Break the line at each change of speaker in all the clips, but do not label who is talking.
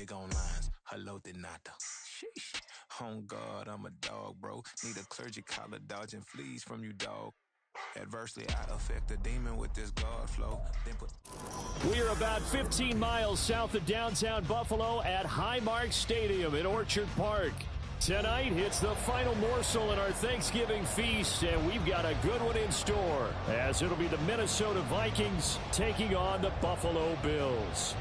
big on lines. Hello, de nata. Sheesh. On God, I'm a dog, bro. Need a clergy collar dodging fleas from you, dog. Adversely, I affect a demon with this guard flow. Then put.
We are about 15 miles south of downtown Buffalo at Highmark Stadium in Orchard Park. Tonight, it's the final morsel in our Thanksgiving feast, and we've got a good one in store, as it'll be the Minnesota Vikings taking on the Buffalo Bills.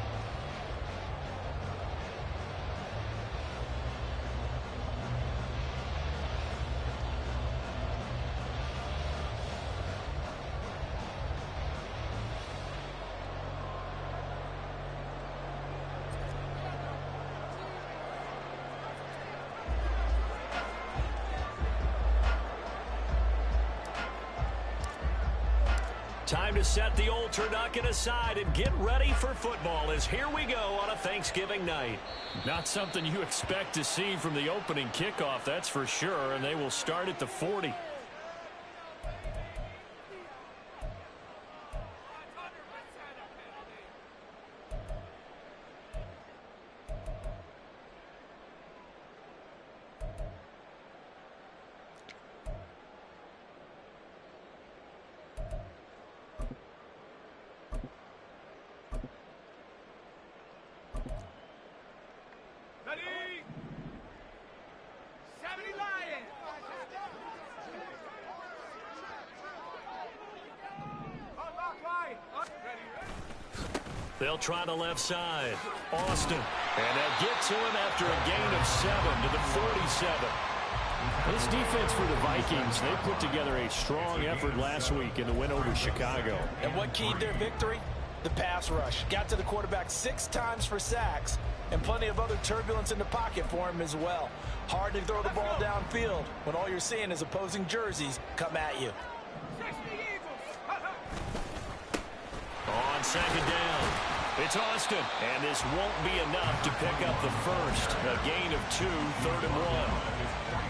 Time to set the old turducken aside and get ready for football, as here we go on a Thanksgiving night. Not something you expect to see from the opening kickoff, that's for sure, and they will start at the 40. They'll try the left side. Austin. And they'll get to him after a gain of 7 to the 47. This defense for the Vikings, they put together a strong effort last week in the win over Chicago.
And what keyed their victory? The pass rush. Got to the quarterback 6 times for sacks, and plenty of other turbulence in the pocket for him as well. Hard to throw the ball downfield when all you're seeing is opposing jerseys come at you.
On second down, it's Austin, and this won't be enough to pick up the first. A gain of 2, 3rd and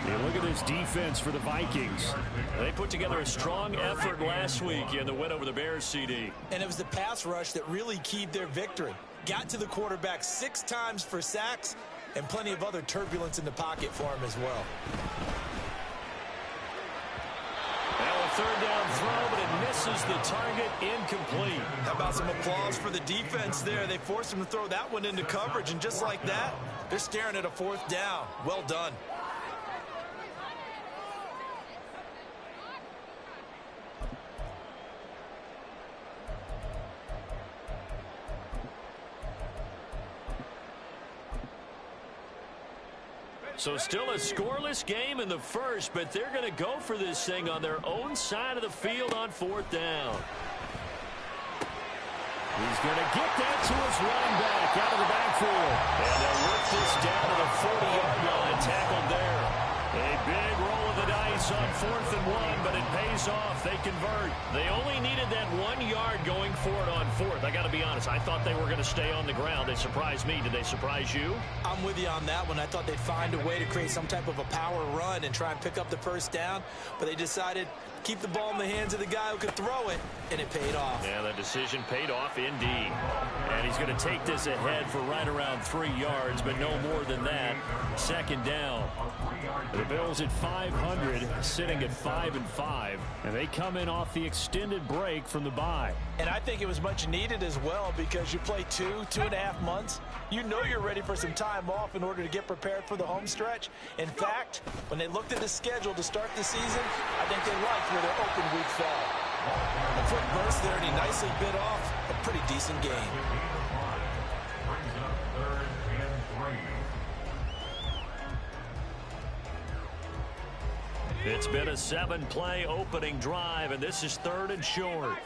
1. Yeah, look at this defense for the Vikings. They put together a strong effort last week in the win over the Bears, CD.
And it was the pass rush that really keyed their victory. Got to the quarterback 6 times for sacks, and plenty of other turbulence in the pocket for him as well.
Third down throw, but it misses the target, incomplete.
How about some applause for the defense there? They forced him to throw that one into coverage, and just like that, they're staring at a 4th down. Well done.
So still a scoreless game in the first, but they're going to go for this thing on their own side of the field on 4th down. He's going to get that to his running back out of the backfield. And they'll work this down to the 40-yard line, tackled there. A big roll of the dice on 4th and 1, but it pays off. They convert. They only needed that 1 yard going for it on 4th. I got to be honest, I thought they were going to stay on the ground. They surprised me. Did they surprise you?
I'm with you on that one. I thought they'd find a way to create some type of a power run and try and pick up the first down, but they decided keep the ball in the hands of the guy who could throw it, and it paid off.
Yeah, the decision paid off indeed. And he's going to take this ahead for right around 3 yards, but no more than that. 2nd down. The Bills at 500, sitting at 5-5, and they come in off the extended break from the bye.
And I think it was much needed as well, because you play 2.5 months. You know you're ready for some time off in order to get prepared for the home stretch. In fact, when they looked at the schedule to start the season, I think they liked where their open week fell. A quick burst there, and he nicely bit off a pretty decent game.
It's been a 7-play opening drive, and this is 3rd and short.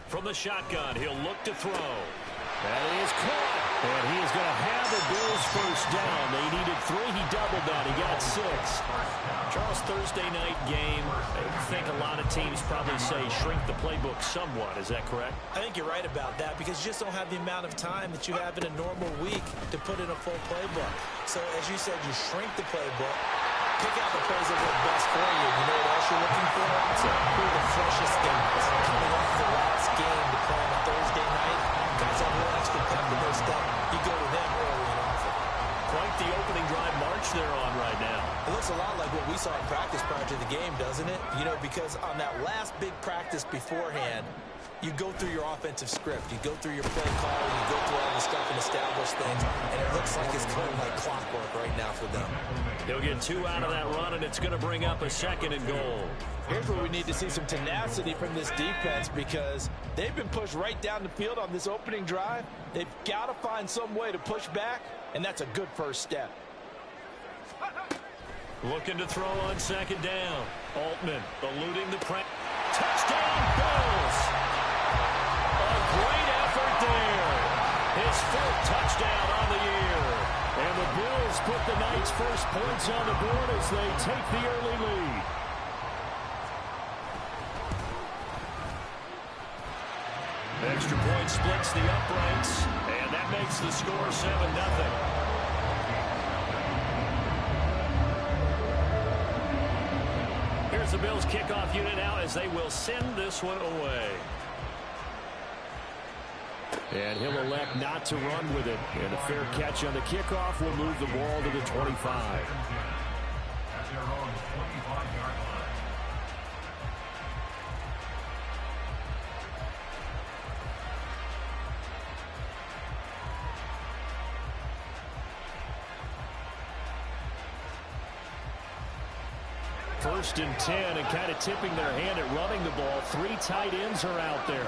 From the shotgun, he'll look to throw. That is caught. And he is going to have the Bills first down. They needed 3. He doubled that. He got 6. Charles, Thursday night game, I think a lot of teams probably say shrink the playbook somewhat. Is that correct?
I think you're right about that, because you just don't have the amount of time that you have in a normal week to put in a full playbook. So, as you said, you shrink the playbook, pick out the plays that work best for you. You know what else you're looking for? So, who are the freshest guys coming off the last game to play on a Thursday night? Guys have a little extra pep in their
the opening drive march they're on right now?
It looks a lot like what we saw in practice prior to the game, doesn't it? You know, because on that last big practice beforehand, you go through your offensive script. You go through your play call. You go through all the stuff and establish things. And it looks like it's going like clockwork right now for them.
He'll get 2 out of that run, and it's going to bring up a 2nd and goal.
Here's where we need to see some tenacity from this defense because they've been pushed right down the field on this opening drive. They've got to find some way to push back, and that's a good first step.
Looking to throw on 2nd down. Altman eluding the press. Touchdown, Bills! A great effort there. His 4th touchdown on the year. And the Bills put the Knights' first points on the board as they take the early lead. Extra point splits the uprights, and that makes the score 7-0. Here's the Bills kickoff unit now as they will send this one away. And he'll elect not to run with it. And a fair catch on the kickoff will move the ball to the 25. First and 10, and kind of tipping their hand at running the ball. 3 tight ends are out there.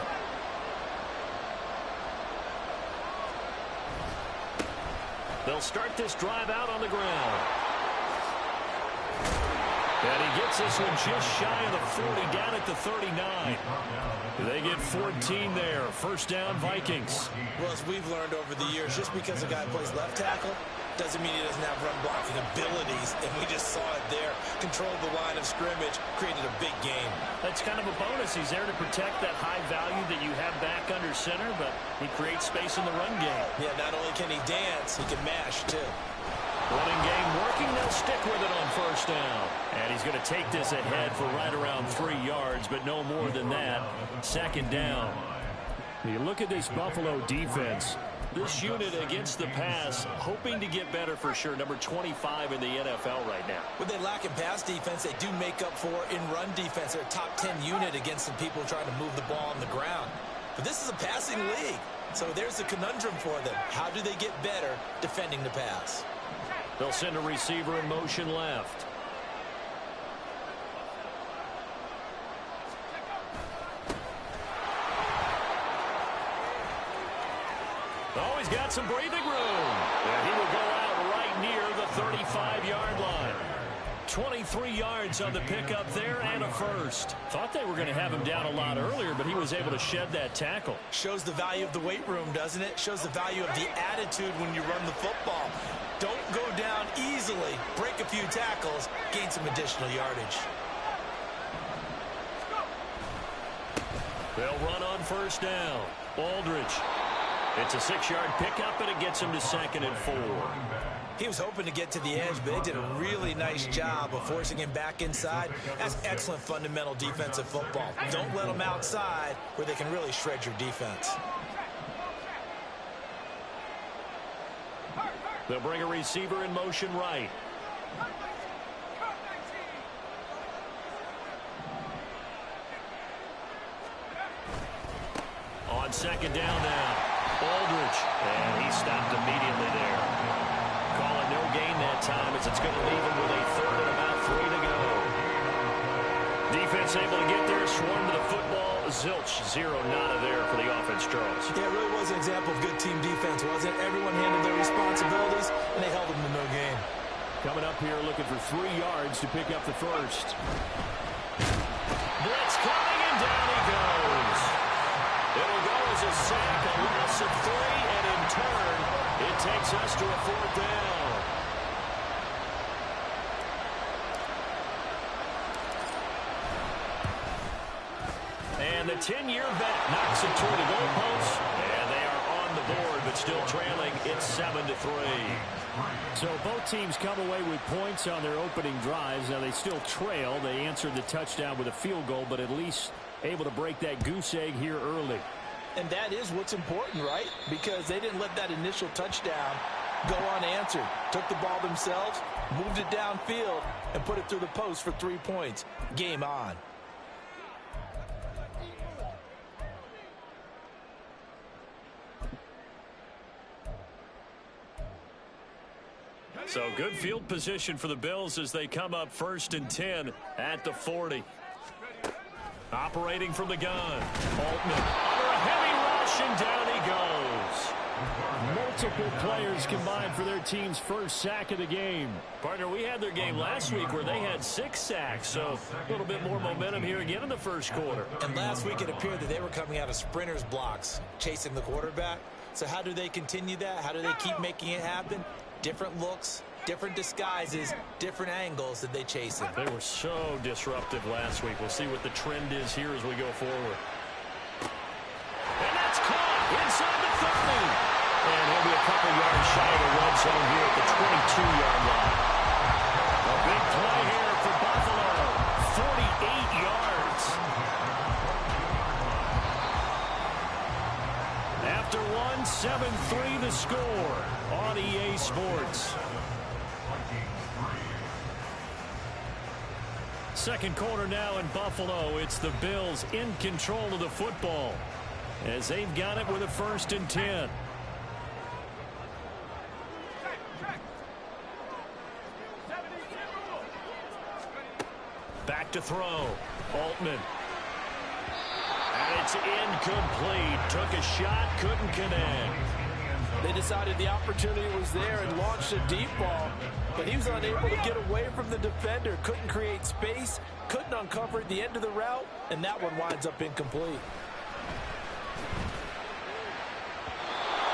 They'll start this drive out on the ground. And he gets this one just shy of the 40, down at the 39. They get 14 there. First down, Vikings.
Well, as we've learned over the years, just because a guy plays left tackle doesn't mean he doesn't have run blocking abilities, and we just saw it there. Controlled the line of scrimmage, created a big game.
That's kind of a bonus. He's there to protect that high value that you have back under center, but he creates space in the run game.
Yeah, not only can he dance, he can mash, too.
Running game working. They'll stick with it on first down. And he's going to take this ahead for right around 3 yards, but no more than that. 2nd down. You look at this Buffalo defense. This unit against the pass, hoping to get better for sure. Number 25 in the NFL right now.
When they lack in pass defense, they do make up for in run defense. They're a top 10 unit against some people trying to move the ball on the ground. But this is a passing league. So there's a conundrum for them. How do they get better defending the pass?
They'll send a receiver in motion left. Oh, he's got some breathing room. And he will go out right near the 35-yard line. 23 yards on the pickup there and a first. Thought they were going to have him down a lot earlier, but he was able to shed that tackle.
Shows the value of the weight room, doesn't it? Shows the value of the attitude when you run the football. Don't go down easily. Break a few tackles. Gain some additional yardage.
They'll run on first down. Aldridge. It's a 6-yard pickup, and it gets him to 2nd and 4.
He was hoping to get to the edge, but they did a really nice job of forcing him back inside. That's excellent fundamental defensive football. Don't let them outside where they can really shred your defense.
They'll bring a receiver in motion right. On 2nd down now. Aldridge. And he stopped immediately there. Calling no gain that time as it's going to leave him with a 3rd and about 3 to go. Defense able to get there, swarm to the football. Zilch, 0 nada there for the offense, Charles.
Yeah, it really was an example of good team defense, wasn't it? Everyone handled their responsibilities, and they held them to no gain.
Coming up here looking for 3 yards to pick up the first. Blitz coming, and down he goes. It'll go as a sack, a loss of 3, and in turn, it takes us to a 4th down. And the 10-year vet knocks it toward the goalpost, and they are on the board, but still trailing. It's 7-3. So both teams come away with points on their opening drives. Now they still trail. They answered the touchdown with a field goal, but at least able to break that goose egg here early.
And that is what's important, right? Because they didn't let that initial touchdown go unanswered. Took the ball themselves, moved it downfield, and put it through the post for 3 points. Game on.
So good field position for the Bills as they come up 1st and 10 at the 40. Operating from the gun. Altman under a heavy rush, and down he goes. Multiple players combined for their team's first sack of the game. Partner, we had their game last week where they had 6 sacks, so a little bit more momentum here again in the first quarter.
And last week it appeared that they were coming out of sprinters blocks, chasing the quarterback. So how do they continue that? How do they keep making it happen? Different looks, different disguises, different angles that they chase it.
They were so disruptive last week. We'll see what the trend is here as we go forward. And that's caught inside the 30. And he'll be a couple yards shy of the red zone here at the 22-yard line. A big play here for Buffalo. 48 yards. After one, 7-3 the score on EA Sports. Second quarter now in Buffalo. It's the Bills in control of the football as they've got it with a 1st and 10. Back to throw. Altman. And it's incomplete. Took a shot, couldn't connect.
They decided the opportunity was there and launched a deep ball, but he was unable to get away from the defender. Couldn't create space, couldn't uncover the end of the route, and that one winds up incomplete.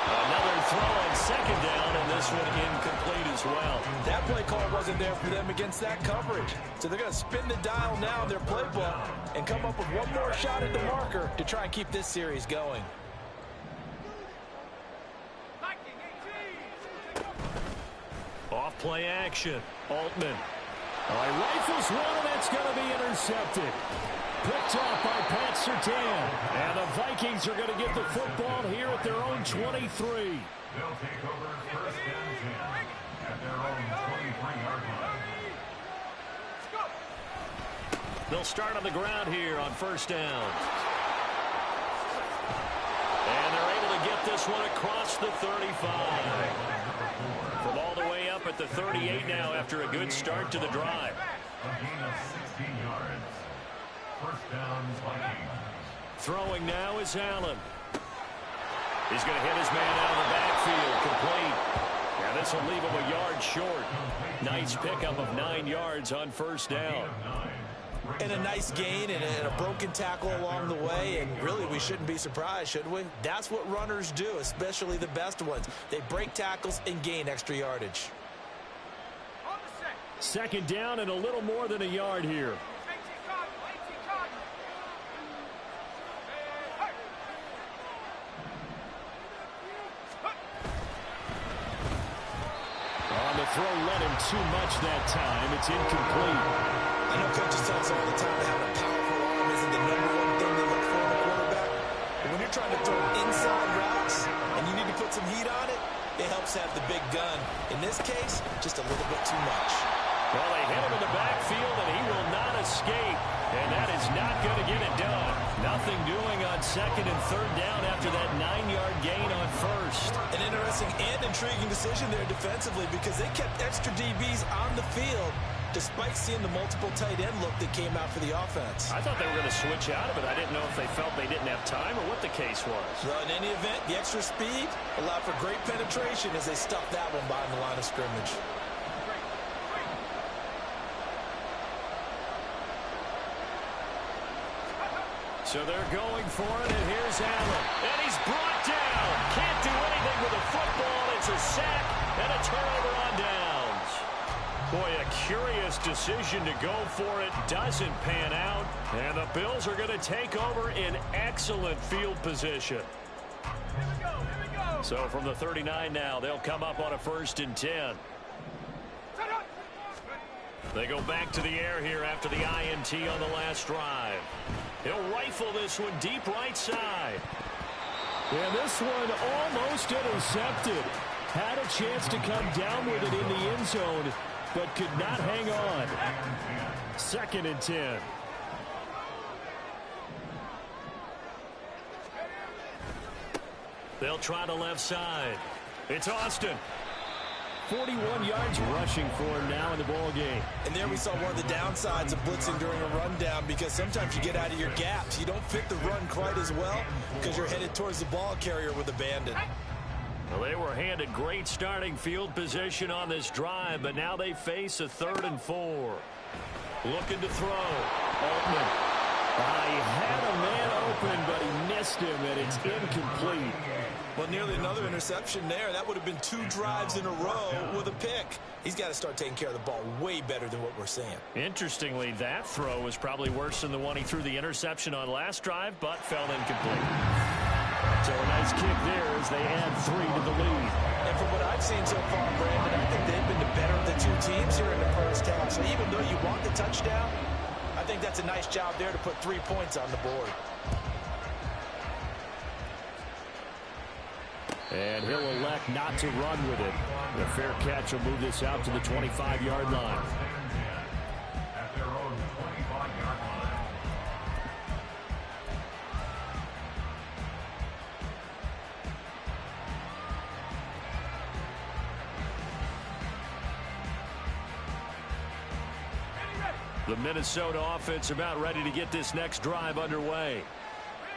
Another throw on 2nd down, and this one incomplete as well.
That play call wasn't there for them against that coverage. So they're going to spin the dial now in their playbook and come up with one more shot at the marker to try and keep this series going.
Off play action. Altman. Rifles one, and that's going to be intercepted. Picked off by Pat Surtain. And the Vikings are going to get the football here at their own 23.
They'll take over 1st and 10 at their own 23-yard line.
They'll start on the ground here on 1st down. And they're able to get this one across the 35. From all the way up at the 38 now after a good start to the drive.
A gain of 16 yards. 1st down, Vikings.
Throwing now is Allen. He's going to hit his man out of the backfield. Complete. Yeah, this will leave him a yard short. Nice pickup of 9 yards on 1st down.
And a nice gain and a broken tackle along the way, and really we shouldn't be surprised, should we? That's what runners do, especially the best ones. They break tackles and gain extra yardage.
2nd down and a little more than a yard here. On the throw, let him too much that time. It's incomplete.
I know coaches tell us all the time that having a powerful arm isn't the #1 thing they look for in a quarterback. But when you're trying to throw inside routes and you need to put some heat on it, it helps have the big gun. In this case, just a little bit too much.
Well, they hit him in the backfield, and he will not escape. And that is not going to get it done. Nothing doing on 2nd and 3rd down after that 9-yard gain on 1st.
An interesting and intriguing decision there defensively because they kept extra DBs on the field despite seeing the multiple tight end look that came out for the offense.
I thought they were going to switch out of it. I didn't know if they felt they didn't have time or what the case was.
Well, in any event, the extra speed allowed for great penetration as they stuffed that one behind the line of scrimmage.
So they're going for it, and here's Allen. And he's brought down. Can't do anything with the football. It's a sack and a turnover on downs. Boy, a curious decision to go for it. Doesn't pan out. And the Bills are going to take over in excellent field position.
Here we go.
So from the 39 now, they'll come up on a 1st and 10. They go back to the air here after the INT on the last drive. He'll rifle this one deep right side. And this one almost intercepted. Had a chance to come down with it in the end zone, but could not hang on. 2nd and 10. They'll try the left side. It's Austin. 41 yards rushing for him now in the ball game.
And there we saw one of the downsides of blitzing during a rundown, because sometimes you get out of your gaps. You don't fit the run quite as well because you're headed towards the ball carrier with abandon.
Well, they were handed great starting field position on this drive, but now they face a 3rd and 4. Looking to throw. Altman. He had a man open, but he missed him, and it's incomplete.
Well, nearly another interception there. That would have been 2 drives in a row with a pick. He's got to start taking care of the ball way better than what we're seeing.
Interestingly, that throw was probably worse than the one he threw the interception on last drive, but fell incomplete. So a nice kick there as they add 3 to the lead.
And from what I've seen so far, Brandon, I think they've been the better of the 2 teams here in the first half. So even though you want the touchdown, I think that's a nice job there to put 3 points on the board.
And he'll elect not to run with it. The fair catch will move this out to the 25-yard line.
At their own 25-yard line.
The Minnesota offense about ready to get this next drive underway.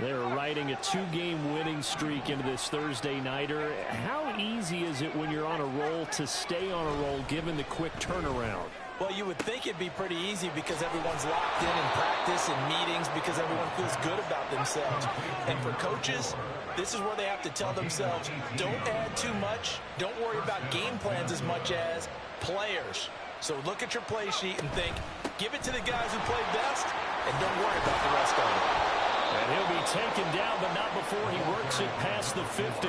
They're riding a 2-game winning streak into this Thursday nighter. How easy is it when you're on a roll to stay on a roll given the quick turnaround?
Well, you would think it'd be pretty easy because everyone's locked in practice and meetings, because everyone feels good about themselves. And for coaches, this is where they have to tell themselves, don't add too much. Don't worry about game plans as much as players. So look at your play sheet and think, give it to the guys who played best, and don't worry about the rest of it.
And he'll be taken down, but not before he works it past the 50.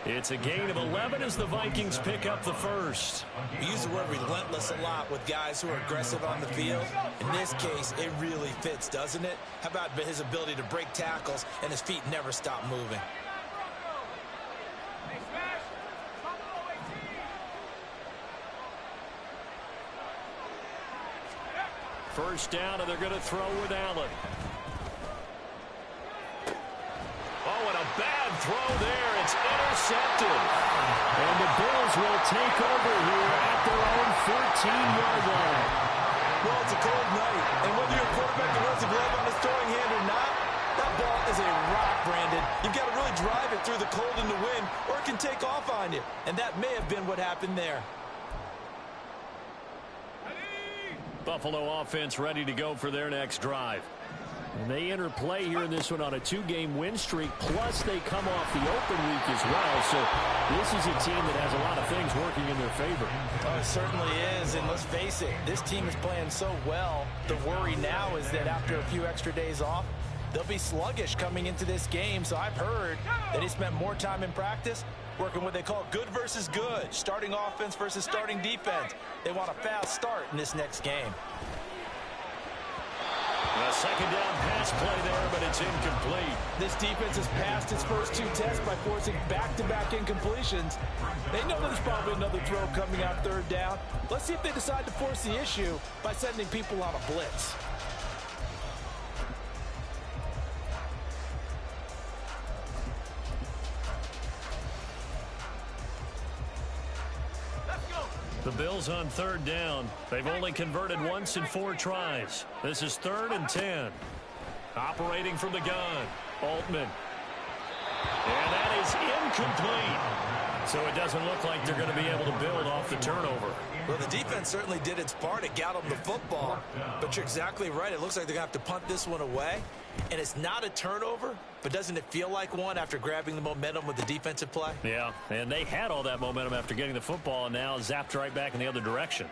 It's a gain of 11 as the Vikings pick up the first.
We use the word relentless a lot with guys who are aggressive on the field. In this case, it really fits, doesn't it? How about his ability to break tackles and his feet never stop moving?
First down, and they're going to throw with Allen. Oh, and a bad throw there. It's intercepted. And the Bills will take over here at their own 14-yard line.
Well, it's a cold night, and whether you're a quarterback that wears a glove on his throwing hand or not, that ball is a rock, Brandon. You've got to really drive it through the cold and the wind, or it can take off on you. And that may have been what happened there.
Buffalo offense ready to go for their next drive. And they enter play here in this one on a 2-game win streak, plus they come off the open week as well. So this is a team that has a lot of things working in their favor.
Oh, it certainly is, and let's face it, this team is playing so well. The worry now is that after a few extra days off, they'll be sluggish coming into this game. So I've heard that he spent more time in practice working what they call good versus good, starting offense versus starting defense. They want a fast start in this next game.
A second down pass play there, but it's incomplete.
This defense has passed its first 2 tests by forcing back-to-back incompletions. They know there's probably another throw coming out 3rd down. Let's see if they decide to force the issue by sending people on a blitz.
The Bills on 3rd down. They've only converted once in 4 tries. This is 3rd and 10. Operating from the gun, Altman. And that is incomplete. So it doesn't look like they're going to be able to build off the turnover.
Well, the defense certainly did its part. It got them the football. But you're exactly right. It looks like they're going to have to punt this one away. And it's not a turnover, but doesn't it feel like one after grabbing the momentum with the defensive play?
Yeah, and they had all that momentum after getting the football, and now zapped right back in the other direction.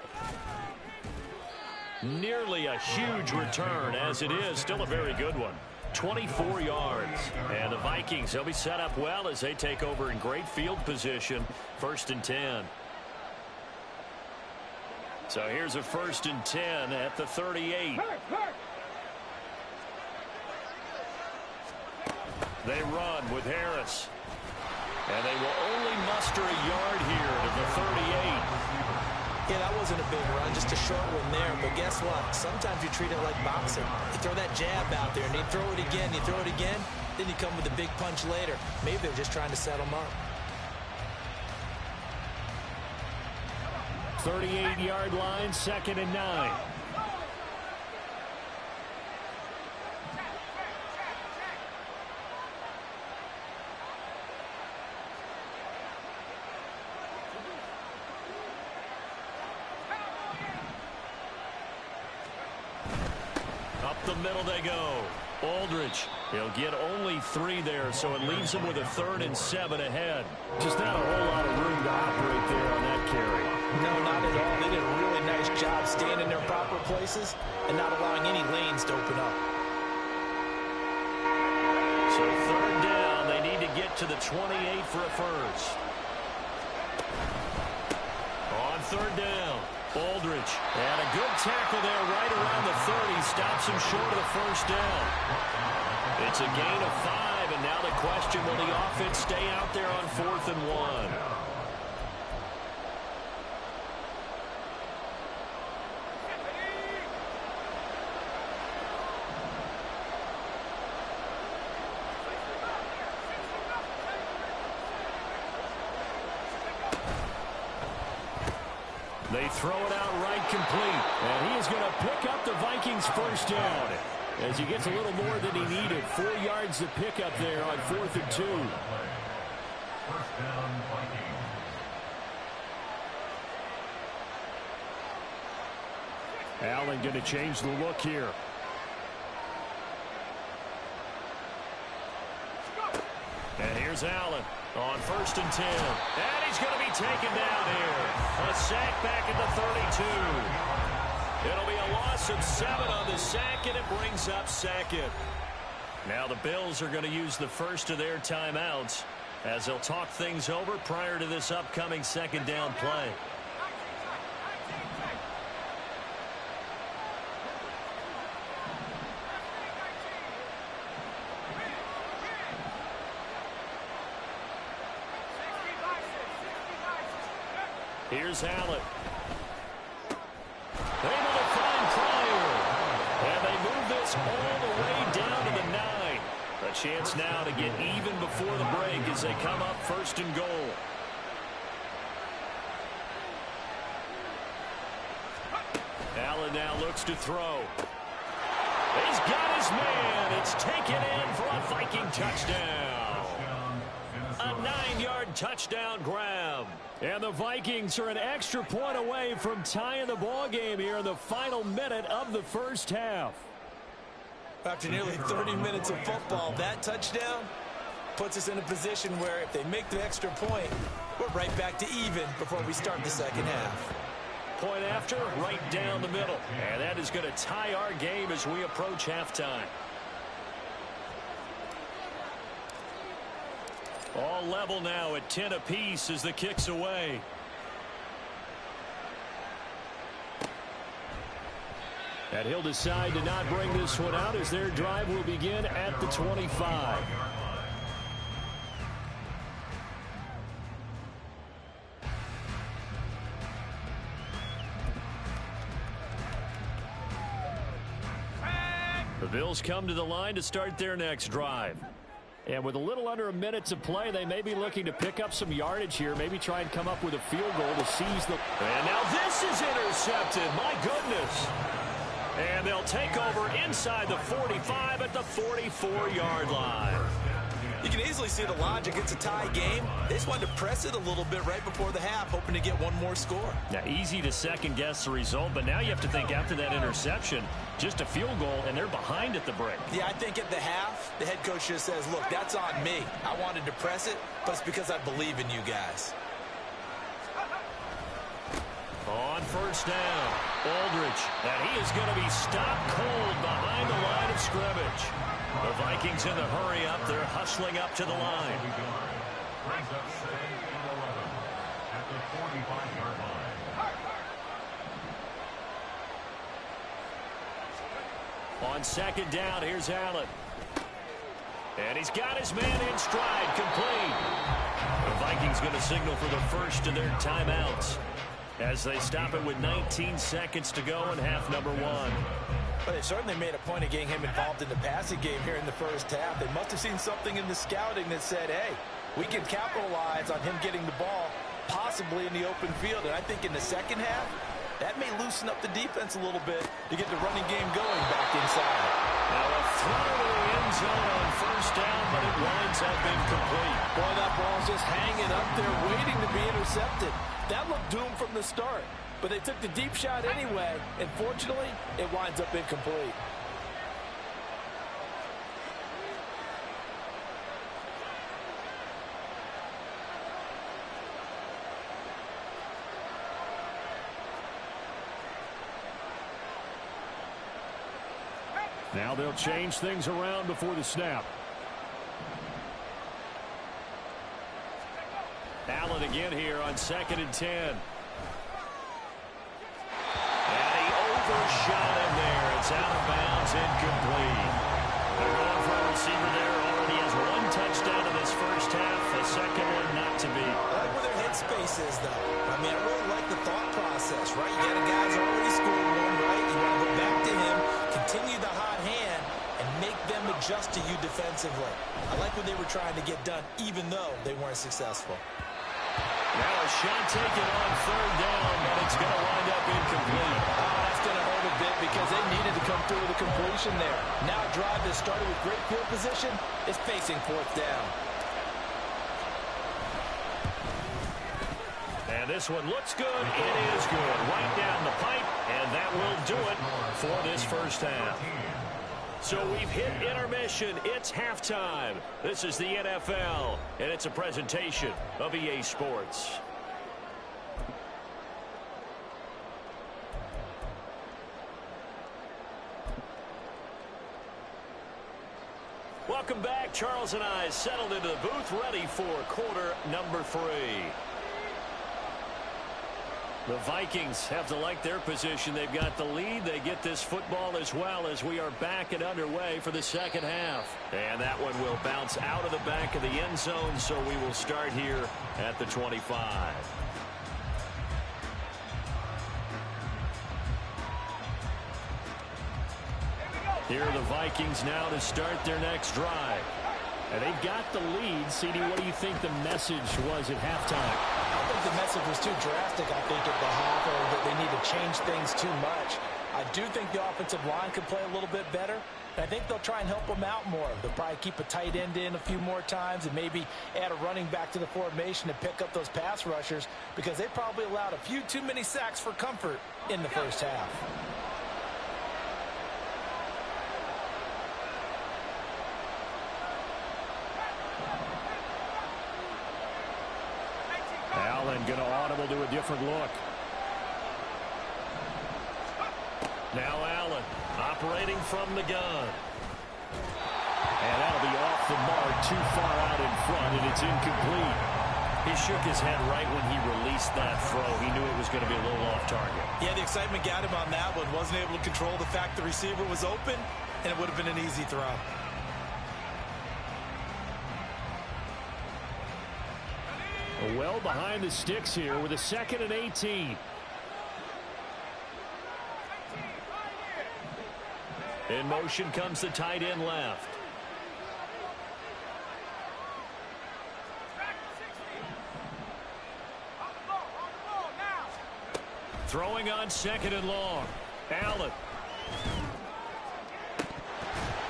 Nearly a huge return, as it is still a very good one. 24 yards. And the Vikings, they'll be set up well as they take over in great field position. 1st and 10. So here's a 1st and 10 at the 38. They run with Harris. And they will only muster a yard here to the 38.
Yeah, that wasn't a big run, just a short one there. But guess what? Sometimes you treat it like boxing. You throw that jab out there, and you throw it again, then you come with a big punch later. Maybe they're just trying to set them up.
38-yard line, 2nd and 9. Up the middle they go. Aldridge, he'll get only 3 there, so it leaves him with a 3rd and 7 ahead. Just not a whole lot of room to operate there on that carry.
No, not at all. They did a really nice job staying in their proper places and not allowing any lanes to open up.
So 3rd down, they need to get to the 28 for a first. On 3rd down, Aldridge. And a good tackle there right around the 30. Stops him short of the first down. It's a gain of 5, and now the question, will the offense stay out there on 4th and 1? They throw it out right complete. And he is going to pick up the Vikings' first down as he gets a little more than he needed. 4 yards to pick up there on 4th and 2.
First down, Vikings.
Allen going to change the look here. And here's Allen on 1st and 10. And he's going to be taken down here. A sack back at the 32. It'll be a loss of 7 on the sack, and it brings up 2nd. Now the Bills are going to use the first of their timeouts as they'll talk things over prior to this upcoming 2nd down play. Here's Allen. Able to find Pryor. And they move this all the way down to the 9. A chance now to get even before the break as they come up 1st and goal. Allen now looks to throw. He's got his man. It's taken in for a Viking touchdown. A 9-yard touchdown grab. And the Vikings are an extra point away from tying the ball game here in the final minute of the first half.
After nearly 30 minutes of football, that touchdown puts us in a position where if they make the extra point, we're right back to even before we start the second half.
Point after, right down the middle. And that is going to tie our game as we approach halftime. All level now at 10 apiece as the kick's away. And he'll decide to not bring this one out as their drive will begin at the 25. The Bills come to the line to start their next drive. And with a little under a minute to play, they may be looking to pick up some yardage here, maybe try and come up with a field goal to seize the... And now this is intercepted. My goodness. And they'll take over inside the 45 at the 44-yard line.
You can easily see the logic. It's a tie game. They just wanted to press it a little bit right before the half, hoping to get one more score.
Now, easy to second-guess the result, but now you have to think after that interception, just a field goal, and they're behind at the break.
Yeah, I think at the half, the head coach just says, look, that's on me. I wanted to press it, but it's because I believe in you guys.
On 1st down, Aldridge, and he is going to be stopped cold behind the line of scrimmage. The Vikings in the hurry up. They're hustling up to the line.
Brings up 2nd and 11 at the 45-yard line.
On 2nd down, here's Allen. And he's got his man in stride, complete. Vikings going to signal for the first of their timeouts as they stop it with 19 seconds to go in half number one.
But they certainly made a point of getting him involved in the passing game here in the first half. They must have seen something in the scouting that said, hey, we can capitalize on him getting the ball possibly in the open field. And I think in the second half, that may loosen up the defense a little bit to get the running game going back inside.
Now a throw to the end zone on first down, but it winds up incomplete.
Boy, that ball's just hanging up there waiting to be intercepted. That looked doomed from the start. But they took the deep shot anyway, and fortunately, it winds up incomplete.
Now they'll change things around before the snap. Allen again here on 2nd and 10. And he overshot him there. It's out of bounds, incomplete. They're going for a receiver there. Already has one touchdown in this first half. The second one not to be.
I like where their headspace is, though. I mean, I really like the thought process, right? You got a guy who's already scored one, right? You want to go back to him, continue the hot hand, and make them adjust to you defensively. I like what they were trying to get done, even though they weren't successful.
Now a shot taken on 3rd down, but it's going to wind up incomplete.
Oh, that's going to hurt a bit because they needed to come through with a completion there. Now a drive that started with great field position is facing 4th down.
And this one looks good. It is good. Right down the pipe, and that will do it for this first half. So we've hit intermission. It's halftime. This is the NFL, and it's a presentation of EA Sports. Welcome back. Charles and I settled into the booth, ready for quarter number 3. The Vikings have to like their position. They've got the lead. They get this football as well as we are back and underway for the second half. And that one will bounce out of the back of the end zone, so we will start here at the 25. Here are the Vikings now to start their next drive. And they've got the lead. CD, what do you think the message was at halftime?
I don't think the message was too drastic, I think, at the half, or that they need to change things too much. I do think the offensive line could play a little bit better. I think they'll try and help them out more. They'll probably keep a tight end in a few more times and maybe add a running back to the formation to pick up those pass rushers because they probably allowed a few too many sacks for comfort in the first half.
Allen going to audible to a different look. Now Allen operating from the gun. And that'll be off the mark, too far out in front, and it's incomplete. He shook his head right when he released that throw. He knew it was going to be a little off target.
Yeah, the excitement got him on that one. Wasn't able to control the fact the receiver was open, and it would have been an easy throw.
Well behind the sticks here with a 2nd and 18. In motion comes the tight end left. Throwing on 2nd and long. Allen.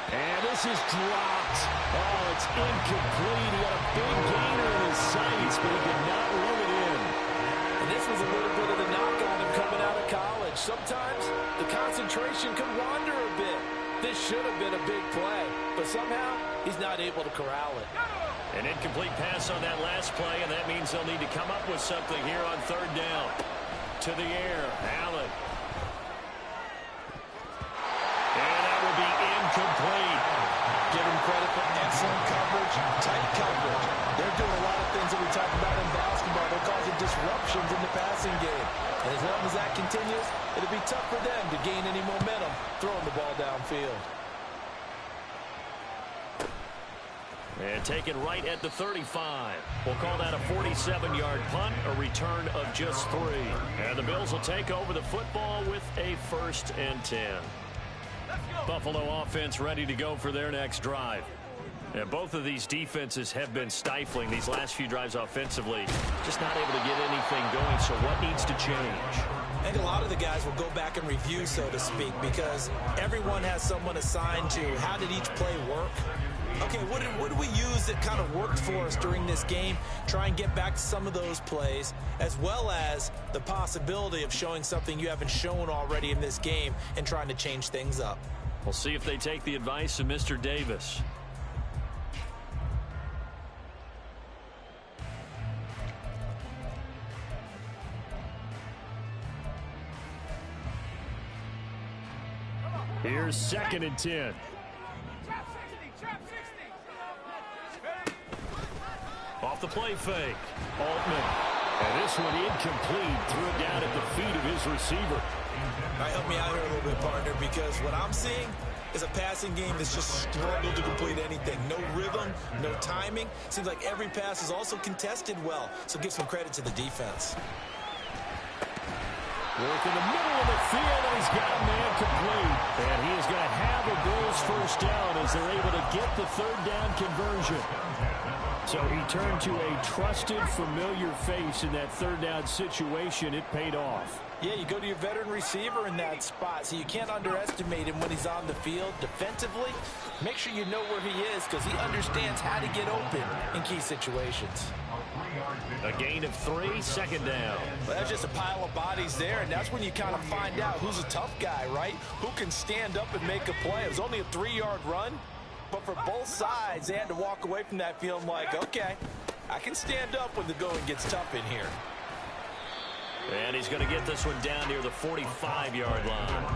And this is dropped. Oh, it's incomplete. He had a big gainer in his sights, but he did not reel it in.
And this was a little bit of the knock on him coming out of college. Sometimes the concentration can wander a bit. This should have been a big play, but somehow he's not able to corral it.
An incomplete pass on that last play, and that means they'll need to come up with something here on 3rd down. To the air, Allen. And that will be incomplete.
Give him credit for excellent coverage, tight coverage. They're doing a lot of things that we talk about in basketball. They're causing disruptions in the passing game. And as long as that continues, it'll be tough for them to gain any momentum throwing the ball downfield.
And taken right at the 35. We'll call that a 47-yard punt, a return of just 3. And the Bills will take over the football with a 1st and 10. Buffalo offense ready to go for their next drive. And both of these defenses have been stifling these last few drives offensively. Just not able to get anything going, so what needs to change?
I think a lot of the guys will go back and review, so to speak, because everyone has someone assigned to how did each play work. Okay, what did we use that kind of worked for us during this game? Try and get back to some of those plays, as well as the possibility of showing something you haven't shown already in this game and trying to change things up.
We'll see if they take the advice of Mr. Davis. Here's 2nd and 10. Off the play fake. Altman. And this one incomplete. Threw it down at the feet of his receiver.
All right, help me out here a little bit, partner, because what I'm seeing is a passing game that's just struggled to complete anything. No rhythm, no timing. Seems like every pass is also contested well, so give some credit to the defense.
Work in the middle of the field, and he's got a man complete. And he is going to have a Bills 1st down as they're able to get the 3rd down conversion. So he turned to a trusted, familiar face in that 3rd down situation. It paid off.
Yeah, you go to your veteran receiver in that spot, so you can't underestimate him when he's on the field. Defensively, make sure you know where he is because he understands how to get open in key situations.
A gain of 3, 2nd down.
Well, that's just a pile of bodies there, and that's when you kind of find out who's a tough guy, right? Who can stand up and make a play. It was only a 3-yard run, but for both sides, they had to walk away from that feeling like, okay, I can stand up when the going gets tough in here.
And he's going to get this one down near the 45-yard line.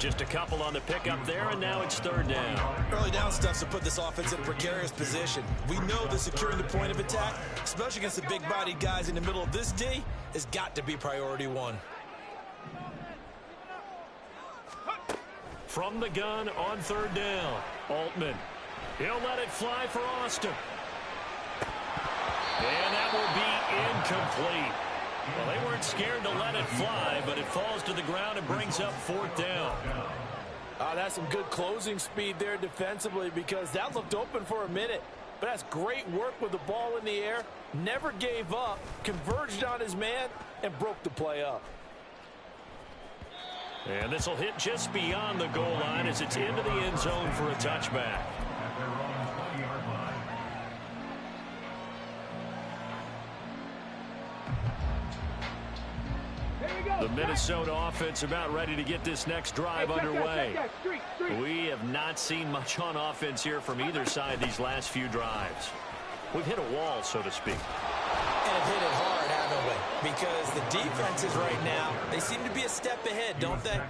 Just a couple on the pickup there, and now it's 3rd down.
Early down stuff to put this offense in a precarious position. We know that securing the point of attack, especially against the big-bodied guys in the middle of this D, has got to be priority 1.
From the gun on 3rd down, Altman. He'll let it fly for Austin. And that will be incomplete. Well, they weren't scared to let it fly, but it falls to the ground and brings up 4th down.
That's some good closing speed there defensively because that looked open for a minute. But that's great work with the ball in the air. Never gave up, converged on his man, and broke the play up.
And this will hit just beyond the goal line as it's into the end zone for a touchback. The Minnesota offense about ready to get this next drive underway. We have not seen much on offense here from either side these last few drives. We've hit a wall, so to speak.
And have hit it hard, haven't we? Because the defenses right now, they seem to be a step ahead, don't they?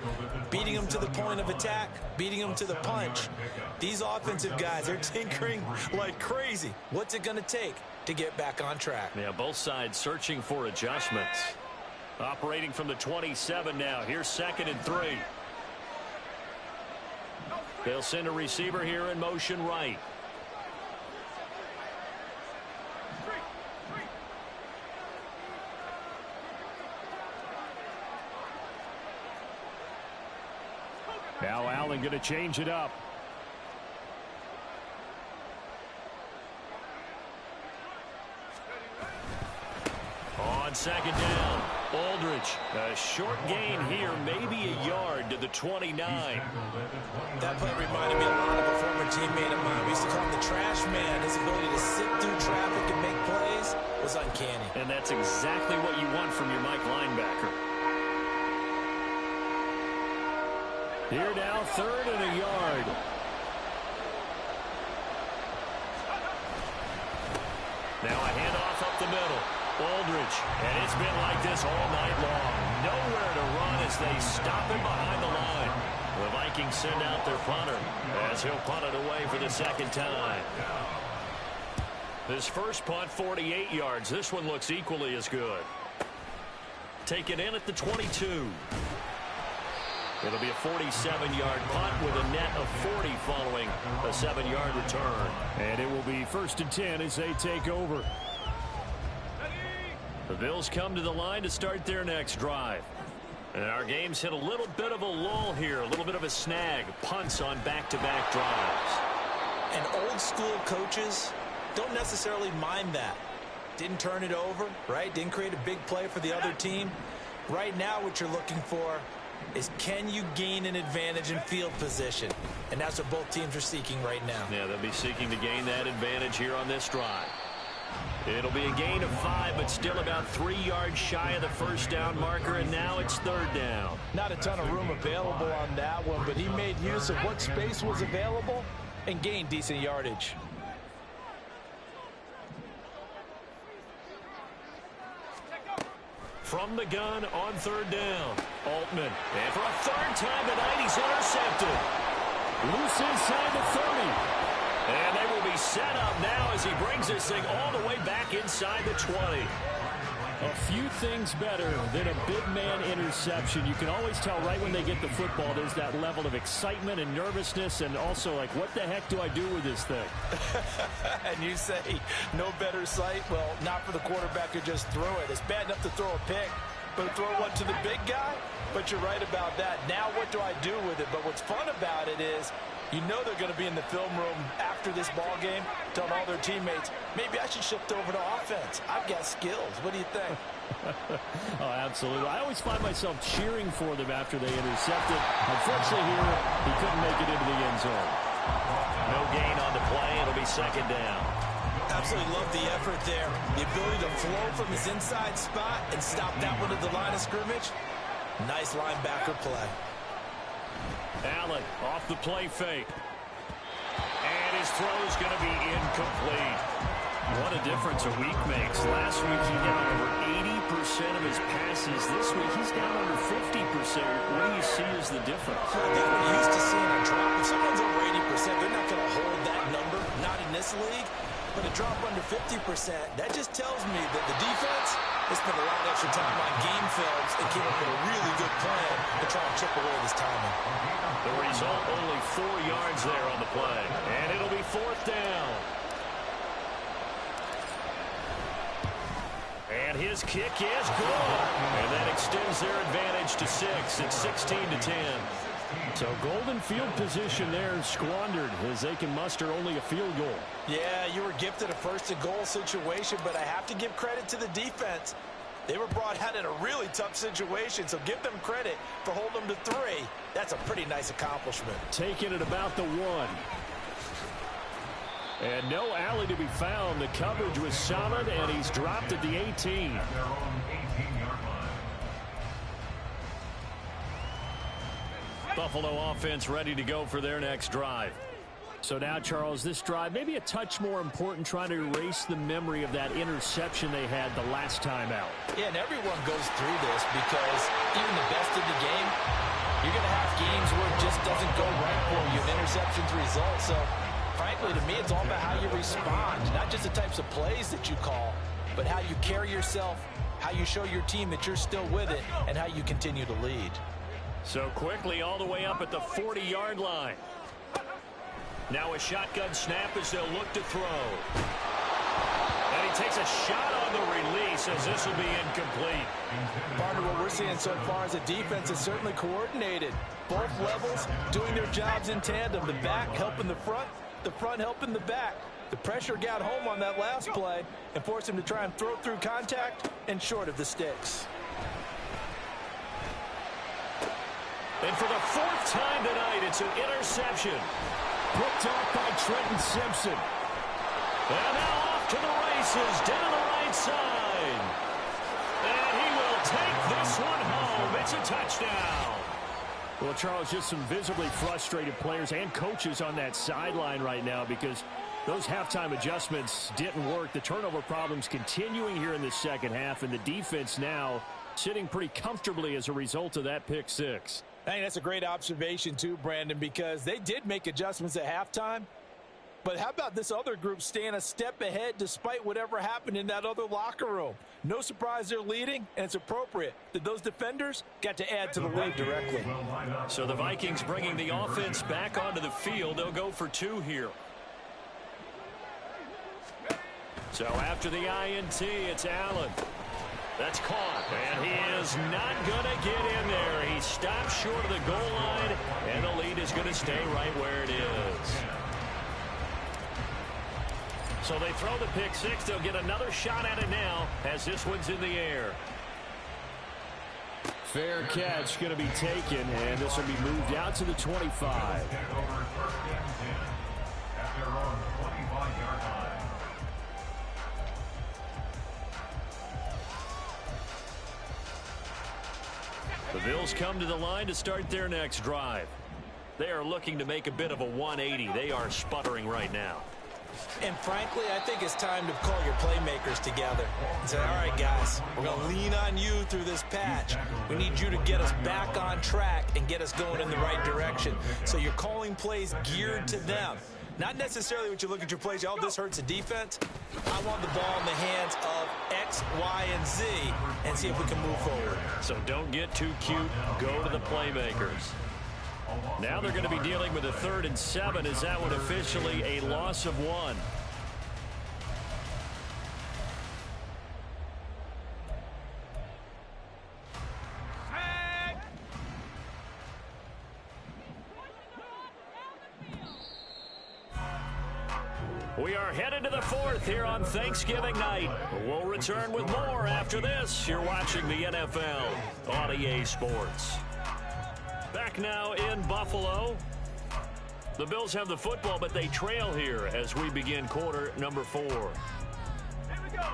Beating them to the point of attack, beating them to the punch. These offensive guys are tinkering like crazy. What's it going to take to get back on track?
Yeah, both sides searching for adjustments. Operating from the 27 now. Here's 2nd and 3. They'll send a receiver here in motion right. Now Allen going to change it up. On 2nd down, Aldridge. A short gain here, maybe a yard to the 29.
That play reminded me a lot of a former teammate of mine. We used to call him the trash man. His ability to sit through traffic and make plays was uncanny.
And that's exactly what you want from your Mike linebacker. Here now, 3rd and a yard. Now a handoff up the middle. Aldridge, and it's been like this all night long. Nowhere to run as they stop him behind the line. The Vikings send out their punter as he'll punt it away for the 2nd time. His first punt, 48 yards. This one looks equally as good. Taken in at the 22. It'll be a 47-yard punt with a net of 40 following a 7-yard return.
And it will be 1st and 10 as they take over.
The Bills come to the line to start their next drive. And our game's hit a little bit of a lull here, a little bit of a snag. Punts on back-to-back drives.
And old-school coaches don't necessarily mind that. Didn't turn it over, right? Didn't create a big play for the other team. Right now what you're looking for is, can you gain an advantage in field position? And that's what both teams are seeking right now.
Yeah, they'll be seeking to gain that advantage here on this drive. It'll be a gain of 5, but still about 3 yards shy of the first down marker, and now it's 3rd down.
Not a ton of room available on that one, but he made use of what space was available and gained decent yardage.
From the gun on 3rd down, Altman. And for a 3rd time tonight, he's intercepted.
Loose inside the 30.
And they will be set up now as he brings this thing all the way back inside the 20.
A few things better than a big man interception. You can always tell right when they get the football, there's that level of excitement and nervousness, and also like, what the heck do I do with this thing?
And you say, no better sight? Well, not for the quarterback who just threw it. It's bad enough to throw a pick, but to throw one to the big guy? But you're right about that. Now what do I do with it? But what's fun about it is, you know they're going to be in the film room after this ball game, telling all their teammates, maybe I should shift over to offense. I've got skills. What do you think?
Oh, absolutely. I always find myself cheering for them after they intercept it. Unfortunately here, he couldn't make it into the end zone.
No gain on the play. It'll be 2nd down.
Absolutely love the effort there. The ability to flow from his inside spot and stop that one at the line of scrimmage. Nice linebacker play.
Allen off the play fake. And his throw's going to be incomplete.
What a difference a week makes. Last week he got over 80% of his passes. This week he's down under 50%. What do you see as the difference?
I think we're used to seeing a drop. If someone's over 80%, they're not going to hold that number. Not in this league. But a drop under 50%, that just tells me that the defense has spent a lot of extra time on game films and came up with a really good plan to try and chip away this timing.
The result, only 4 yards there on the play. And it'll be 4th down. And his kick is good. And that extends their advantage to 6. It's 16-10.
So golden field position there squandered as they can muster only a field goal.
Yeah, you were gifted a 1st and goal situation, but I have to give credit to the defense. They were brought out in a really tough situation, so give them credit for holding them to 3. That's a pretty nice accomplishment.
Taking it about the 1. And no alley to be found. The coverage was solid, and he's dropped at the 18.
Buffalo offense ready to go for their next drive.
So now, Charles, this drive maybe a touch more important, trying to erase the memory of that interception they had the last time out.
Yeah, and everyone goes through this because even the best in the game, you're going to have games where it just doesn't go right for you, an interception's result. So, frankly, to me, it's all about how you respond, not just the types of plays that you call, but how you carry yourself, how you show your team that you're still with it, and how you continue to lead.
So quickly all the way up at the 40-yard line. Now a shotgun snap as they'll look to throw. And he takes a shot on the release as this will be incomplete.
Partner, what we're seeing so far is a defense is certainly coordinated. Both levels doing their jobs in tandem. The back helping the front helping the back. The pressure got home on that last play and forced him to try and throw through contact and short of the sticks.
And for the 4th time tonight, it's an interception.
Picked off by Trenton Simpson.
And now off to the races, down the right side. And he will take this one home. It's a touchdown.
Well, Charles, just some visibly frustrated players and coaches on that sideline right now because those halftime adjustments didn't work. The turnover problems continuing here in the second half, and the defense now sitting pretty comfortably as a result of that pick 6.
I think that's a great observation too, Brandon, because they did make adjustments at halftime, But how about this other group staying a step ahead despite whatever happened in that other locker room? No surprise they're leading, and it's appropriate that those defenders got to add to the lead directly.
So the Vikings bringing the offense back onto the field. They'll go for 2 here. So after the INT, it's Allen. That's caught, and he is not going to get in there. He stops short of the goal line, and the lead is going to stay right where it is. So they throw the pick six. They'll get another shot at it now as this one's in the air. Fair catch going to be taken, and this will be moved out to the 25. The Bills come to the line to start their next drive. They are looking to make a bit of a 180. They are sputtering right now.
And frankly, I think it's time to call your playmakers together and say, all right, guys, we're going to lean on you through this patch. We need you to get us back on track and get us going in the right direction. So you're calling plays geared to them. Not necessarily what you look at your plays, oh, this hurts the defense. I want the ball in the hands of X, Y, and Z and see if we can move forward.
So don't get too cute. Go to the playmakers. Now they're going to be dealing with a 3rd and 7. Is that one officially a loss of 1? We are headed to the 4th here on Thanksgiving night. We'll return with more after this. You're watching the NFL on EA Sports. Back now in Buffalo. The Bills have the football, but they trail here as we begin quarter number 4.
Here we go.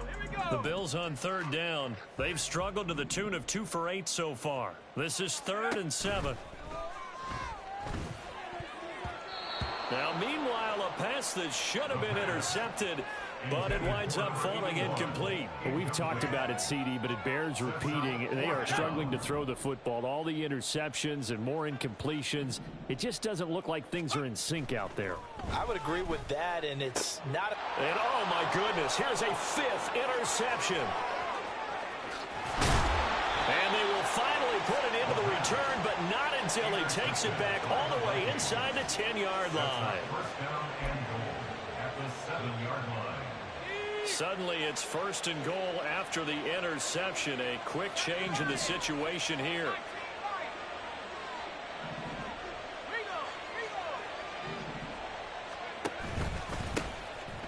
The Bills on 3rd down. They've struggled to the tune of 2 for 8 so far. This is 3rd and 7. Now, meanwhile, a pass that should have been intercepted, but it winds up falling incomplete.
We've talked about it, CD, but it bears repeating. They are struggling to throw the football. All the interceptions and more incompletions. It just doesn't look like things are in sync out there.
I would agree with that, and it's not.
And, oh, my goodness, here's a 5th interception. And they will finally put it into the return, but not until he takes it back all the way inside the 10-yard line. Suddenly it's 1st and goal after the interception. A quick change in the situation here.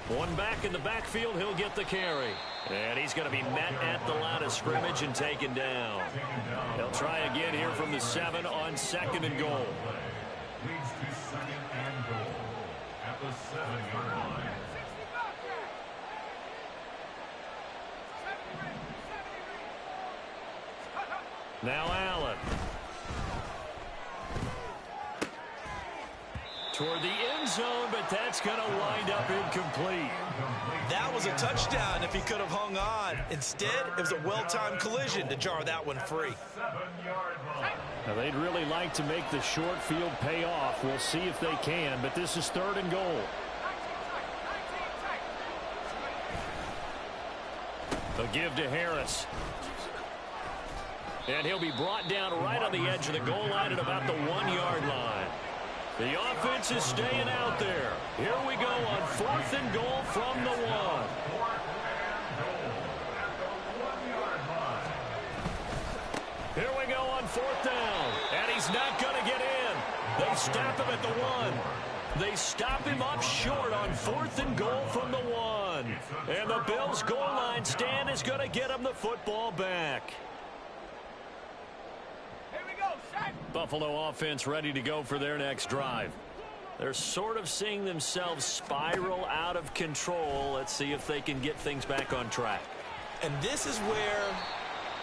One back in the backfield, he'll get the carry. And he's going to be met at the line of scrimmage and taken down. They'll try again here from the 7 on 2nd and goal.
Leads to 2nd and goal at the 7-yard line.
Now Allen. Toward the end zone, but that's going to wind up incomplete.
That was a touchdown if he could have hung on. Instead, it was a well-timed collision to jar that one free.
Now, they'd really like to make the short field pay off. We'll see if they can, but this is 3rd and goal.
A give to Harris. And he'll be brought down right on the edge of the goal line at about the 1-yard line. The offense is staying out there. Here we go on 4th and goal from the 1. Here we go on 4th down. And he's not going to get in. They stop him at the 1. They stop him up short on 4th and goal from the 1. And the Bills' goal line stand is going to get him the football back. Buffalo offense ready to go for their next drive. They're sort of seeing themselves spiral out of control. Let's see if they can get things back on track.
And this is where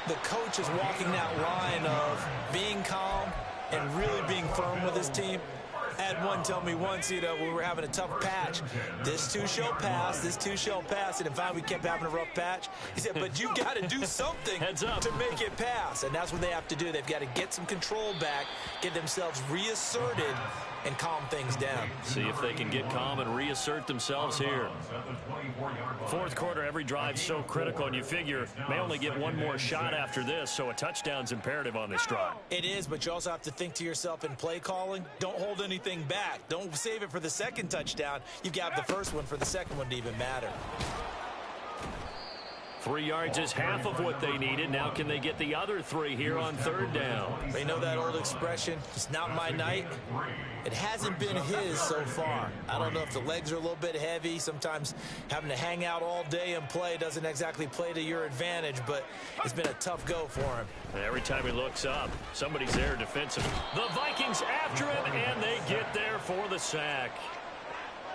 the coach is walking that line of being calm and really being firm with his team. I had one tell me once, we were having a tough patch. This too shall pass, this too shall pass. And finally we kept having a rough patch. He said, but you got to do something to make it pass. And that's what they have to do. They've got to get some control back, get themselves reasserted, and calm things down.
See if they can get calm and reassert themselves here. Fourth quarter, every drive so critical, and you figure may only get one more shot after this, so a touchdown's imperative on this drive.
It is, but you also have to think to yourself in play calling, don't hold anything back. Don't save it for the second touchdown. You've got the first one for the second one to even matter.
3 yards is half of what they needed. Now can they get the other 3 here on third down?
They know that old expression, it's not my night. It hasn't been his so far. I don't know if the legs are a little bit heavy. Sometimes having to hang out all day and play doesn't exactly play to your advantage, but it's been a tough go for him.
And every time he looks up, somebody's there defensively. The Vikings after him, and they get there for the sack.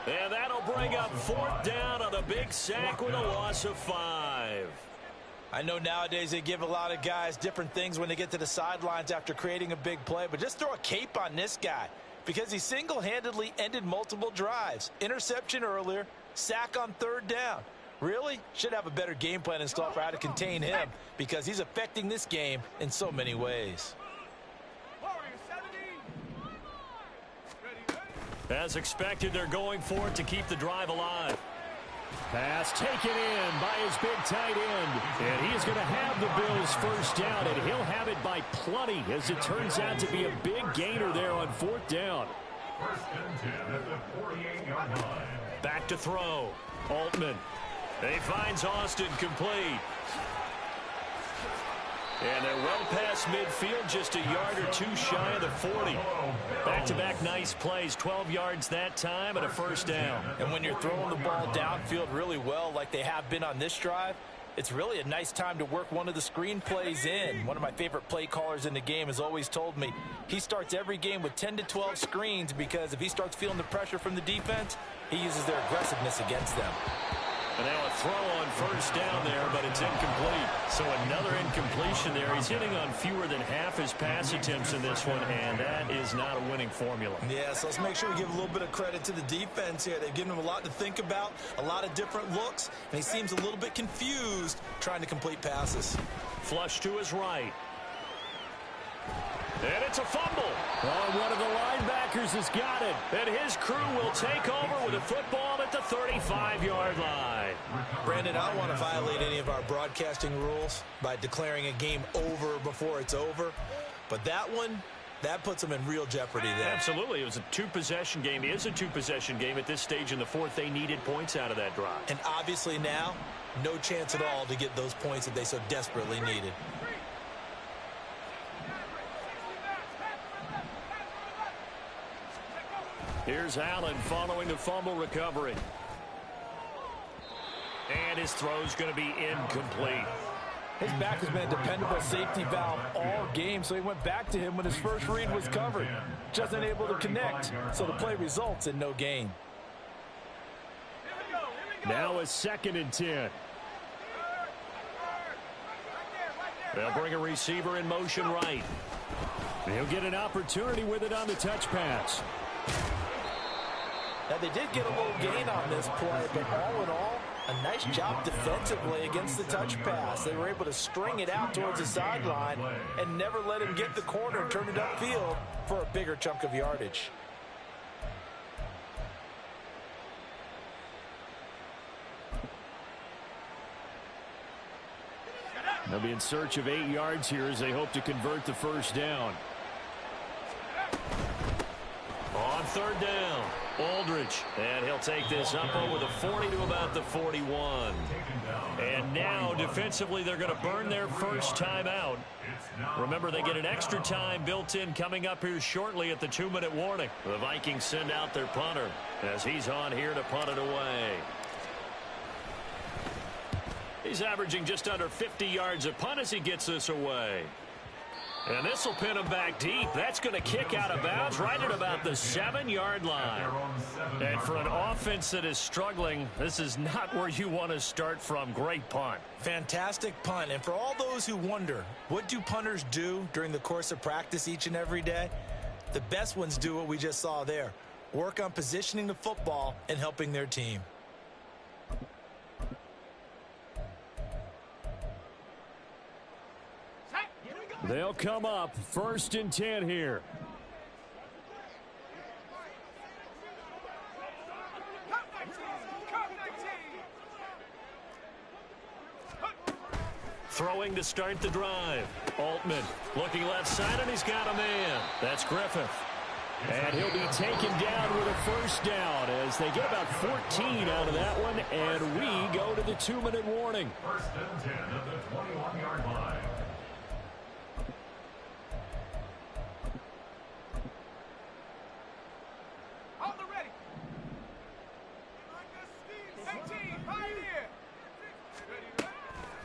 And that'll bring up fourth down on a big sack with a loss of 5.
I know nowadays they give a lot of guys different things when they get to the sidelines after creating a big play, but just throw a cape on this guy because he single-handedly ended multiple drives. Interception earlier, sack on third down. Really? Should have a better game plan installed for how to contain him because he's affecting this game in so many ways.
As expected, they're going for it to keep the drive alive.
Pass taken in by his big tight end. And he is going to have the Bills first down, and he'll have it by plenty as it turns out to be a big gainer there on fourth down.
First and 10 at the 48-yard line.
Back to throw. Altman. He finds Austin complete. And they're well past midfield, just a yard or two shy of the 40. Back-to-back nice plays, 12 yards that time and a first down.
And when you're throwing the ball downfield really well like they have been on this drive, it's really a nice time to work one of the screen plays in. One of my favorite play callers in the game has always told me he starts every game with 10 to 12 screens because if he starts feeling the pressure from the defense, he uses their aggressiveness against them.
And now a throw on first down there, but it's incomplete. So another incompletion there. He's hitting on fewer than half his pass attempts in this one, and that is not a winning formula.
Yeah, so let's make sure we give a little bit of credit to the defense here. They've given him a lot to think about, a lot of different looks, and he seems a little bit confused trying to complete passes.
Flush to his right. And it's a fumble.
Oh, one of the linebackers has got it.
And his crew will take over with a football at the 35-yard line.
Brandon, I don't want to violate any of our broadcasting rules by declaring a game over before it's over. But that one, that puts them in real jeopardy there.
Absolutely. It was a two-possession game. It is a two-possession game at this stage in the fourth. They needed points out of that drive.
And obviously now, no chance at all to get those points that they so desperately needed.
Here's Allen following the fumble recovery. And his throw's going to be incomplete.
His back has been a dependable safety valve all game, so he went back to him when his first read was covered. Just unable to connect, so the play results in no gain.
Now a 2nd and 10.
They'll bring a receiver in motion right.
He'll get an opportunity with it on the touch pass.
Now, they did get a little gain on this play, but all in all, a nice job defensively against the touch pass. They were able to string it out towards the sideline and never let him get the corner and turn it upfield for a bigger chunk of yardage.
They'll be in search of 8 yards here as they hope to convert the first down.
On third down, Aldridge. And he'll take this up over the 40 to about the 41. And now, defensively, they're going to burn their first timeout. Remember, they get an extra time built in coming up here shortly at the 2-minute warning. The Vikings send out their punter as he's on here to punt it away. He's averaging just under 50 yards a punt as he gets this away. And this will pin him back deep. That's going to kick out of bounds right at about the 7-yard line. And for an offense that is struggling, this is not where you want to start from. Great punt.
Fantastic punt. And for all those who wonder, what do punters do during the course of practice each and every day? The best ones do what we just saw there. Work on positioning the football and helping their team.
They'll come up 1st and 10 here.
Throwing to start the drive. Altman looking left side, and he's got a man. That's Griffith.
And he'll be taken down with a 1st down as they get about 14 out of that one, and we go to the 2-minute warning.
1st and 10 at the 21-yard line.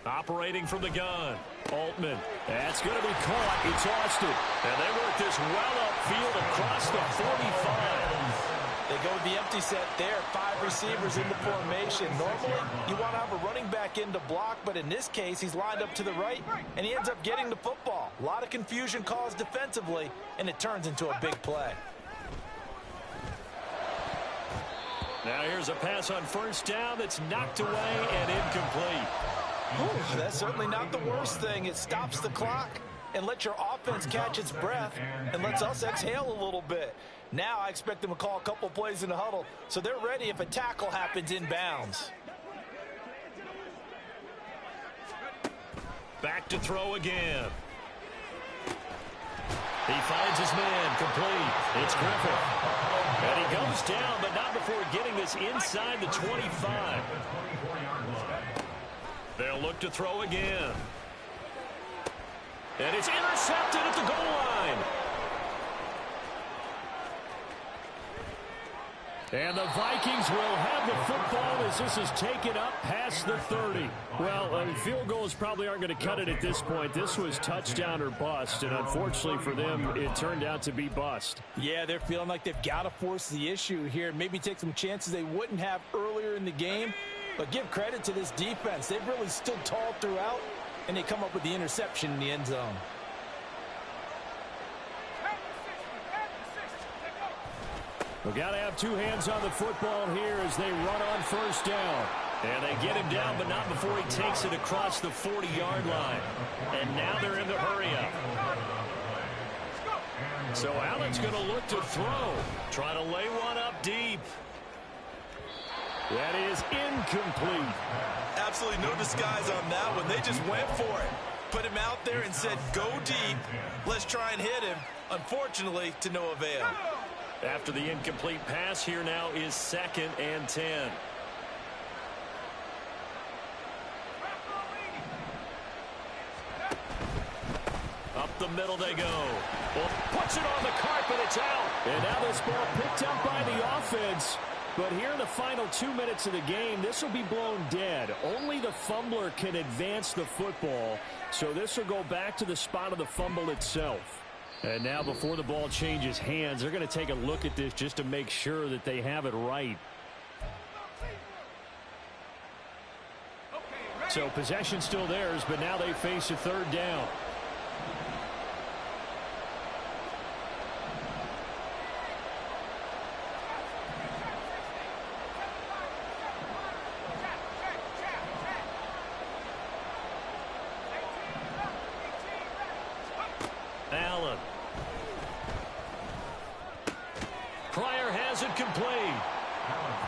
Operating from the gun. Altman.
That's going to be caught. It's Austin.
And they work this well upfield across the 45.
They go with the empty set there. 5 receivers in the formation. Normally, you want to have a running back in to block, but in this case, he's lined up to the right, and he ends up getting the football. A lot of confusion caused defensively, and it turns into a big play.
Now here's a pass on 1st down that's knocked away and incomplete.
Ooh, that's certainly not the worst thing. It stops the clock and lets your offense catch its breath and lets us exhale a little bit. Now I expect them to call a couple plays in the huddle so they're ready if a tackle happens inbounds.
Back to throw again. He finds his man complete. It's Griffith. And he goes down, but not before getting this inside the 25. They'll look to throw again. And it's intercepted at the goal line.
And the Vikings will have the football as this is taken up past the 30. Well, field goals probably aren't going to cut it at this point. This was touchdown or bust, and unfortunately for them, it turned out to be bust.
Yeah, they're feeling like they've got to force the issue here. Maybe take some chances they wouldn't have earlier in the game. But give credit to this defense. They've really stood tall throughout, and they come up with the interception in the end zone.
We've got to have 2 hands on the football here as they run on 1st down.
And they get him down, but not before he takes it across the 40-yard line. And now they're in the hurry-up. So Allen's going to look to throw. Trying to lay one up deep.
That is incomplete.
Absolutely no disguise on that one. They just went for it. Put him out there and said, go deep. Let's try and hit him. Unfortunately, to no avail.
After the incomplete pass, here now is 2nd and 10. Up the middle they go. Well, puts it on the carpet. It's out.
And now this ball picked up by the offense. But here in the final 2 minutes of the game, this will be blown dead. Only the fumbler can advance the football, so this will go back to the spot of the fumble itself. And now before the ball changes hands, they're going to take a look at this just to make sure that they have it right. So possession still theirs, but now they face a 3rd down.
Allen. Pryor has it complete.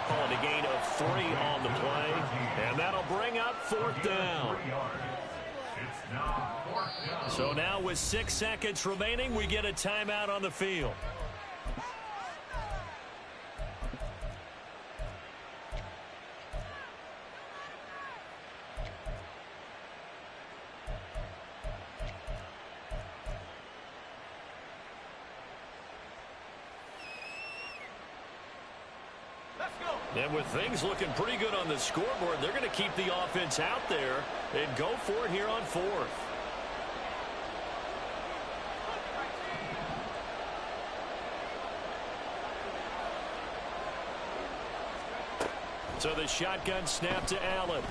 Calling a gain of 3 on the play. And that'll bring up 4th down. So now with 6 seconds remaining, we get a timeout on the field. And with things looking pretty good on the scoreboard, they're going to keep the offense out there and go for it here on 4th. So the shotgun snap to Allen.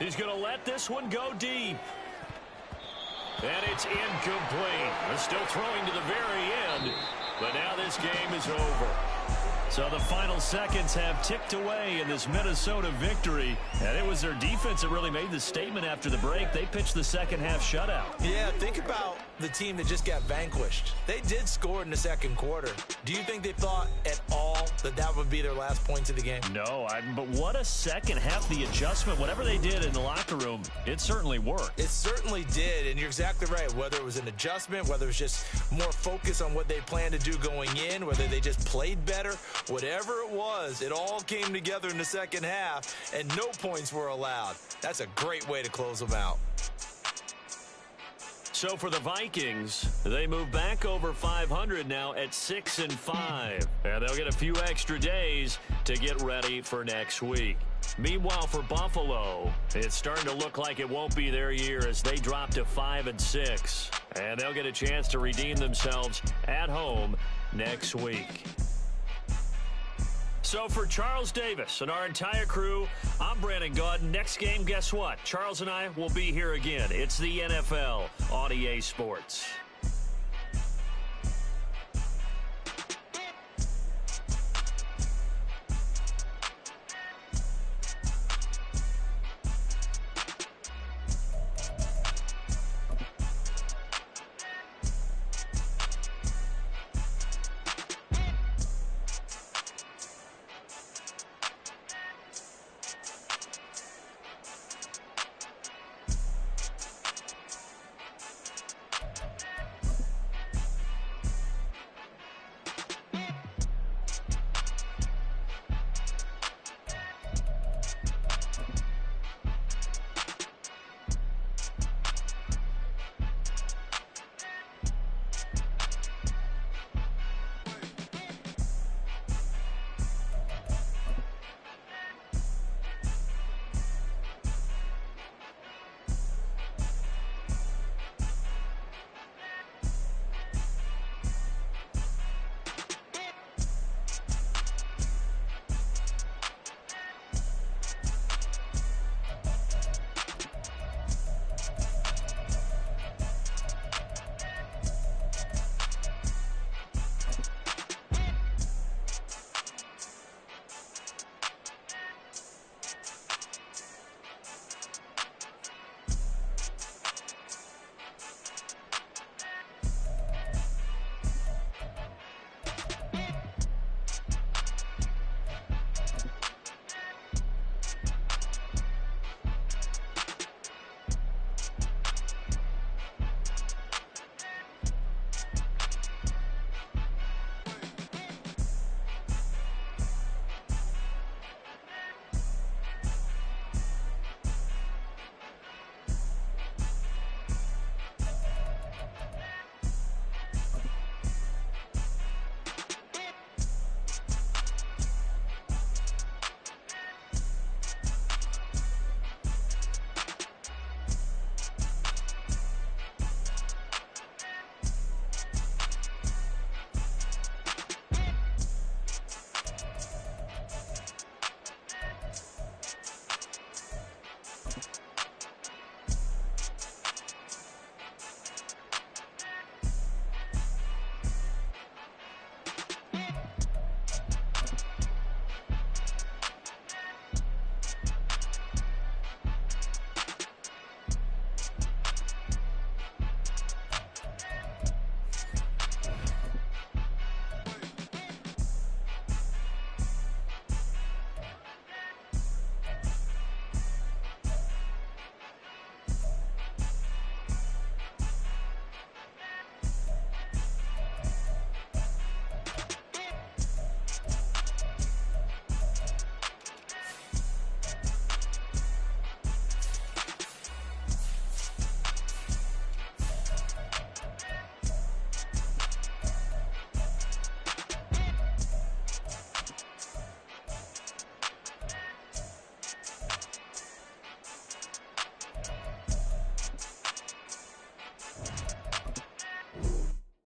He's going to let this one go deep. And it's incomplete. They're still throwing to the very end. But now this game is over. So the final seconds have ticked away in this Minnesota victory. And it was their defense that really made the statement after the break. They pitched the second half shutout.
Yeah, think about the team that just got vanquished. They did score in the second quarter. Do you think they thought at all that that would be their last points of the game?
No, but what a second half. The adjustment, whatever they did in the locker room, it certainly worked.
It certainly did, and you're exactly right. Whether it was an adjustment, whether it was just more focus on what they planned to do going in, whether they just played better, whatever it was, it all came together in the second half, and no points were allowed. That's a great way to close them out.
So for the Vikings, they move back over 500 now at 6-5. And they'll get a few extra days to get ready for next week. Meanwhile, for Buffalo, it's starting to look like it won't be their year as they drop to 5-6. And they'll get a chance to redeem themselves at home next week. So for Charles Davis and our entire crew, I'm Brandon Gaudin. Next game, guess what? Charles and I will be here again. It's the NFL on EA Sports.